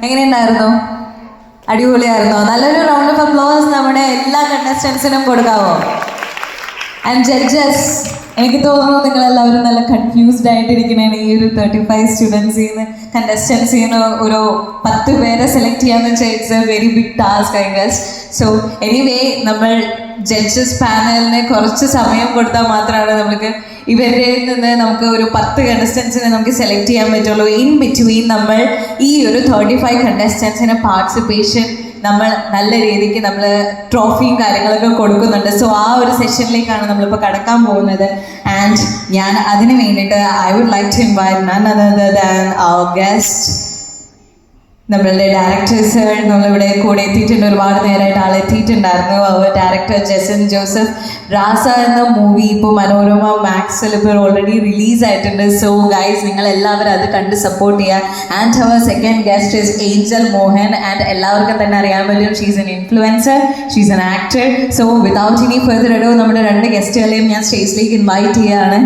എങ്ങനെയുണ്ടായിരുന്നു? അടിപൊളിയായിരുന്നോ? നല്ലൊരു round of applause നമ്മുടെ എല്ലാ കണ്ടസ്റ്റൻസിനും കൊടുക്കാവോ? ആൻഡ് ജഡ്ജസ്, എനിക്ക് തോന്നുന്നു നിങ്ങളെല്ലാവരും നല്ല കൺഫ്യൂസ്ഡ് ആയിട്ടിരിക്കണേണ്. ഈ ഒരു 35 സ്റ്റുഡൻസിൽ നിന്ന് കണ്ടസ്റ്റൻസിൽ നിന്ന് ഒരു 10 പേരെ സെലക്ട് ചെയ്യാന്ന് വെച്ചാൽ it's a very big task I guess. So anyway, നമ്മൾ ജഡ്ജസ് പാനലിന് കുറച്ച് സമയം കൊടുത്താൽ മാത്രമാണ് നമുക്ക് ഇവരുടെ നിന്ന് നമുക്ക് ഒരു 10 കണ്ടസ്റ്റൻസിനെ നമുക്ക് സെലക്ട് ചെയ്യാൻ പറ്റുള്ളൂ. ഇൻ ബിറ്റ്വീൻ നമ്മൾ ഈ ഒരു 35 കണ്ടസ്റ്റൻസിന് പാർട്ടിസിപ്പേഷൻ നമ്മൾ നല്ല രീതിക്ക് നമ്മൾ ട്രോഫിയും കാര്യങ്ങളൊക്കെ കൊടുക്കുന്നുണ്ട്. സോ ആ ഒരു സെഷനിലേക്കാണ് നമ്മളിപ്പോൾ കടക്കാൻ പോകുന്നത്. ആൻഡ് ഞാൻ അതിന് വേണ്ടിയിട്ട് I would like to invite none other than our guest, നമ്മളുടെ ഡയറക്ടേഴ്സ് നമ്മളിവിടെ കൂടെ എത്തിയിട്ടുണ്ട്. ഒരുപാട് നേരമായിട്ട് ആളെത്തിയിട്ടുണ്ടായിരുന്നു. Our director Jeson Joseph. റാസ എന്ന മൂവി ഇപ്പോൾ മനോരമ മാക്സിൽ ഇപ്പോൾ ഓൾറെഡി റിലീസ് ആയിട്ടുണ്ട്. സോ ഗൈസ്, നിങ്ങൾ എല്ലാവരും അത് കണ്ട് സപ്പോർട്ട് ചെയ്യുക. And our second guest is Angel Mohan. And എല്ലാവർക്കും തന്നെ അറിയാൻ പറ്റും, she's an influencer, she's an actor. So without any further ado നമ്മുടെ 2 ഗസ്റ്റുകളെയും ഞാൻ സ്റ്റേജിലേക്ക് ഇൻവൈറ്റ് ചെയ്യുകയാണ്.